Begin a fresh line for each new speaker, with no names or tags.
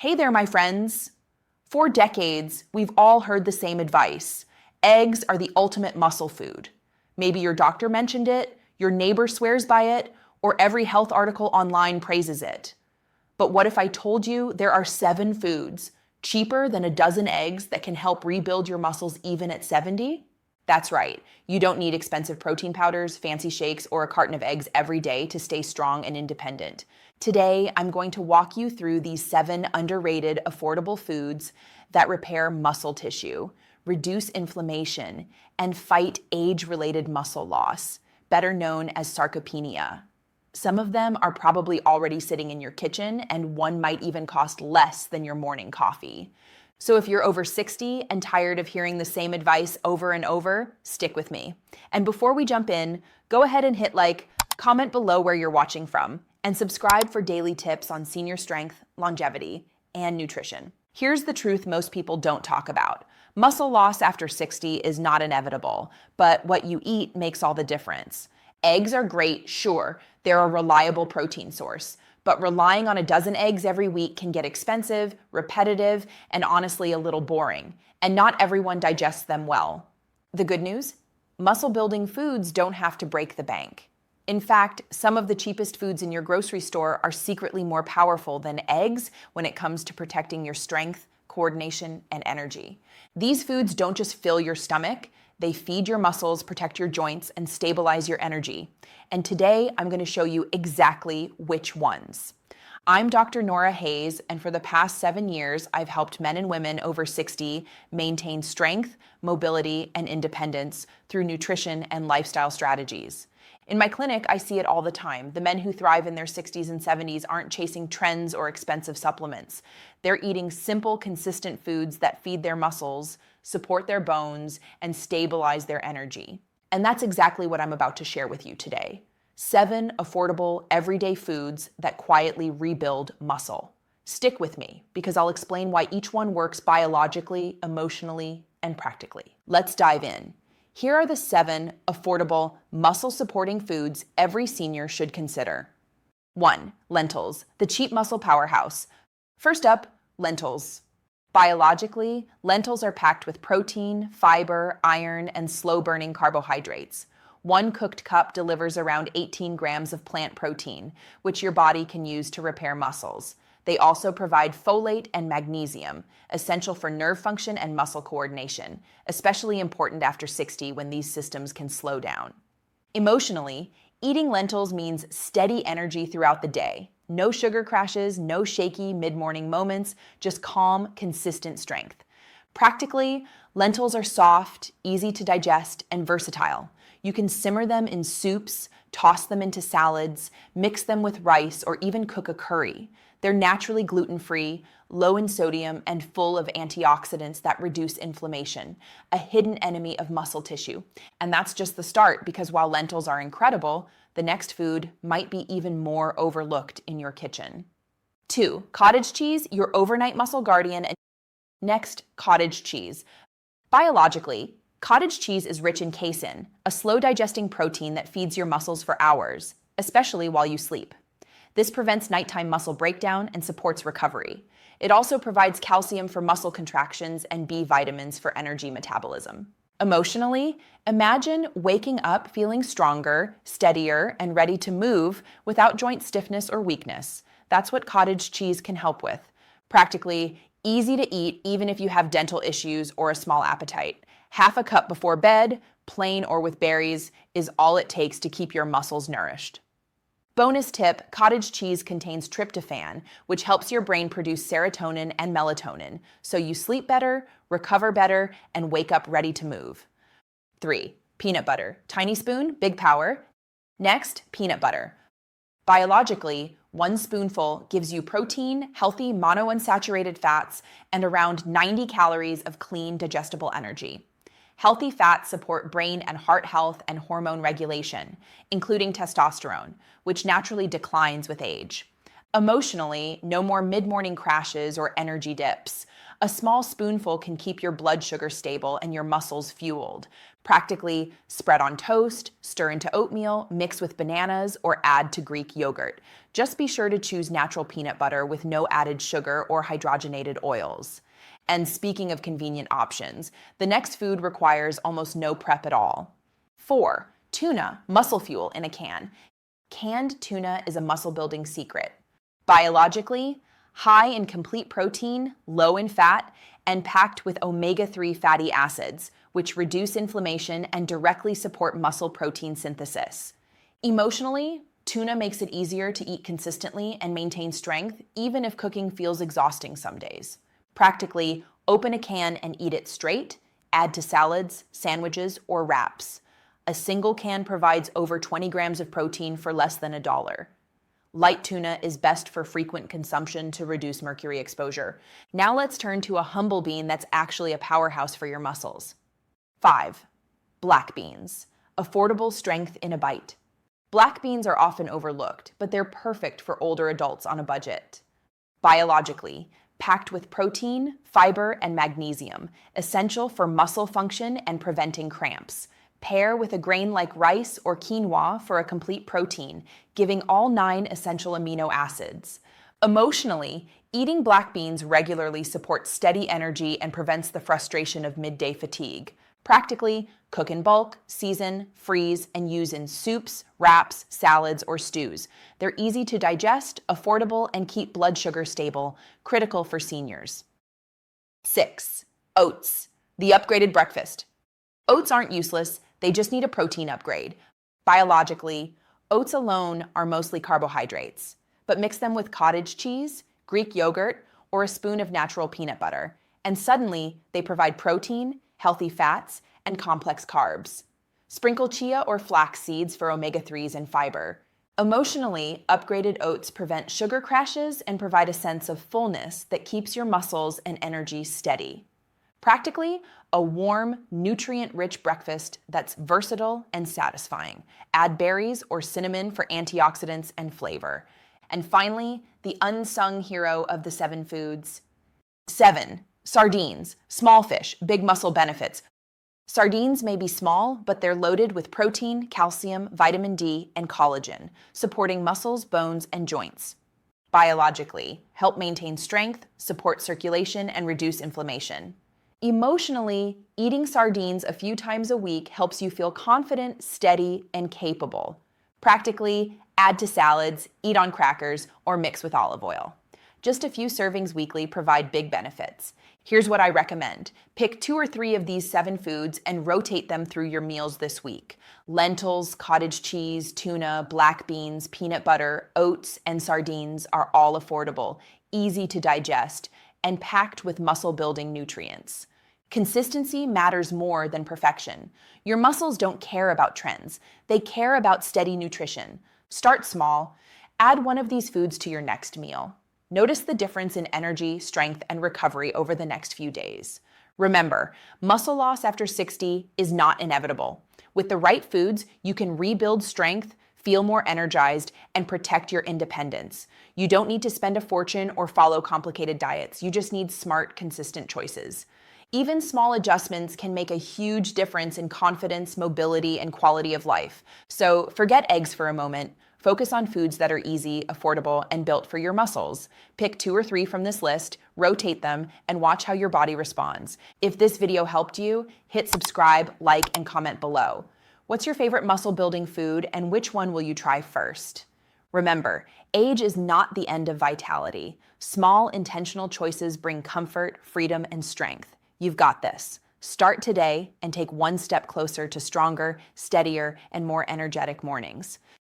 Hey there, my friends. For decades, we've all heard the same advice. Eggs are the ultimate muscle food. Maybe your doctor mentioned it, your neighbor swears by it, or every health article online praises it. But what if I told you there are 7 foods, cheaper than a dozen eggs, that can help rebuild your muscles even at 70? That's right. You don't need expensive protein powders, fancy shakes, or a carton of eggs every day to stay strong and independent. Today, I'm going to walk you through these 7 underrated, affordable foods that repair muscle tissue, reduce inflammation, and fight age-related muscle loss, better known as sarcopenia. Some of them are probably already sitting in your kitchen, and one might even cost less than your morning coffee. So if you're over 60 and tired of hearing the same advice over and over, stick with me. And before we jump in, go ahead and hit like, comment below where you're watching from, and subscribe for daily tips on senior strength, longevity, and nutrition. Here's the truth most people don't talk about. Muscle loss after 60 is not inevitable, but what you eat makes all the difference. Eggs are great, sure, they're a reliable protein source, but relying on a dozen eggs every week can get expensive, repetitive, and honestly a little boring, and not everyone digests them well. The good news? Muscle-building foods don't have to break the bank. In fact, some of the cheapest foods in your grocery store are secretly more powerful than eggs when it comes to protecting your strength, coordination, and energy. These foods don't just fill your stomach, they feed your muscles, protect your joints, and stabilize your energy. And today, I'm going to show you exactly which ones. I'm Dr. Nora Hayes, and for the past 7 years, I've helped men and women over 60 maintain strength, mobility, and independence through nutrition and lifestyle strategies. In my clinic, I see it all the time. The men who thrive in their 60s and 70s aren't chasing trends or expensive supplements. They're eating simple, consistent foods that feed their muscles, support their bones, and stabilize their energy. And that's exactly what I'm about to share with you today. 7 affordable, everyday foods that quietly rebuild muscle. Stick with me, because I'll explain why each one works biologically, emotionally, and practically. Let's dive in. Here are the 7 affordable, muscle-supporting foods every senior should consider. 1. Lentils, the cheap muscle powerhouse. First up, lentils. Biologically, lentils are packed with protein, fiber, iron, and slow-burning carbohydrates. 1 cooked cup delivers around 18 grams of plant protein, which your body can use to repair muscles. They also provide folate and magnesium, essential for nerve function and muscle coordination, especially important after 60 when these systems can slow down. Emotionally, eating lentils means steady energy throughout the day. No sugar crashes, no shaky mid-morning moments, just calm, consistent strength. Practically, lentils are soft, easy to digest, and versatile. You can simmer them in soups, toss them into salads, mix them with rice, or even cook a curry. They're naturally gluten-free, low in sodium, and full of antioxidants that reduce inflammation, a hidden enemy of muscle tissue. And that's just the start, because while lentils are incredible, the next food might be even more overlooked in your kitchen. 2. Cottage cheese, your overnight muscle guardian. Next, cottage cheese. Biologically, cottage cheese is rich in casein, a slow-digesting protein that feeds your muscles for hours, especially while you sleep. This prevents nighttime muscle breakdown and supports recovery. It also provides calcium for muscle contractions and B vitamins for energy metabolism. Emotionally, imagine waking up feeling stronger, steadier, and ready to move without joint stiffness or weakness. That's what cottage cheese can help with. Practically easy to eat even if you have dental issues or a small appetite. Half a cup before bed, plain or with berries, is all it takes to keep your muscles nourished. Bonus tip, cottage cheese contains tryptophan, which helps your brain produce serotonin and melatonin, so you sleep better, recover better, and wake up ready to move. 3. Peanut butter. Tiny spoon, big power. Next, peanut butter. Biologically, 1 spoonful gives you protein, healthy monounsaturated fats, and around 90 calories of clean, digestible energy. Healthy fats support brain and heart health and hormone regulation, including testosterone, which naturally declines with age. Emotionally, no more mid-morning crashes or energy dips. A small spoonful can keep your blood sugar stable and your muscles fueled. Practically, spread on toast, stir into oatmeal, mix with bananas, or add to Greek yogurt. Just be sure to choose natural peanut butter with no added sugar or hydrogenated oils. And speaking of convenient options, the next food requires almost no prep at all. 4. Tuna, muscle fuel in a can. Canned tuna is a muscle-building secret. Biologically, high in complete protein, low in fat, and packed with omega-3 fatty acids, which reduce inflammation and directly support muscle protein synthesis. Emotionally, tuna makes it easier to eat consistently and maintain strength, even if cooking feels exhausting some days. Practically, open a can and eat it straight, add to salads, sandwiches, or wraps. A single can provides over 20 grams of protein for less than $1. Light tuna is best for frequent consumption to reduce mercury exposure. Now let's turn to a humble bean that's actually a powerhouse for your muscles. 5. Black beans. Affordable strength in a bite. Black beans are often overlooked, but they're perfect for older adults on a budget. Biologically, packed with protein, fiber, and magnesium, essential for muscle function and preventing cramps. Pair with a grain like rice or quinoa for a complete protein, giving all 9 essential amino acids. Emotionally, eating black beans regularly supports steady energy and prevents the frustration of midday fatigue. Practically, cook in bulk, season, freeze, and use in soups, wraps, salads, or stews. They're easy to digest, affordable, and keep blood sugar stable, critical for seniors. 6. Oats, the upgraded breakfast. Oats aren't useless, they just need a protein upgrade. Biologically, oats alone are mostly carbohydrates, but mix them with cottage cheese, Greek yogurt, or a spoon of natural peanut butter, and suddenly they provide protein, healthy fats, and complex carbs. Sprinkle chia or flax seeds for omega-3s and fiber. Emotionally, upgraded oats prevent sugar crashes and provide a sense of fullness that keeps your muscles and energy steady. Practically, a warm, nutrient-rich breakfast that's versatile and satisfying. Add berries or cinnamon for antioxidants and flavor. And finally, the unsung hero of the 7 foods. 7. Sardines, small fish, big muscle benefits. Sardines may be small, but they're loaded with protein, calcium, vitamin D, and collagen, supporting muscles, bones, and joints. Biologically, help maintain strength, support circulation, and reduce inflammation. Emotionally, eating sardines a few times a week helps you feel confident, steady, and capable. Practically, add to salads, eat on crackers, or mix with olive oil. Just a few servings weekly provide big benefits. Here's what I recommend. Pick 2 or 3 of these 7 foods and rotate them through your meals this week. Lentils, cottage cheese, tuna, black beans, peanut butter, oats, and sardines are all affordable, easy to digest, and packed with muscle-building nutrients. Consistency matters more than perfection. Your muscles don't care about trends. They care about steady nutrition. Start small. Add one of these foods to your next meal. Notice the difference in energy, strength, and recovery over the next few days. Remember, muscle loss after 60 is not inevitable. With the right foods, you can rebuild strength, feel more energized, and protect your independence. You don't need to spend a fortune or follow complicated diets. You just need smart, consistent choices. Even small adjustments can make a huge difference in confidence, mobility, and quality of life. So forget eggs for a moment. Focus on foods that are easy, affordable, and built for your muscles. Pick 2 or 3 from this list, rotate them, and watch how your body responds. If this video helped you, hit subscribe, like, and comment below. What's your favorite muscle-building food, and which one will you try first? Remember, age is not the end of vitality. Small, intentional choices bring comfort, freedom, and strength. You've got this. Start today and take one step closer to stronger, steadier, and more energetic mornings.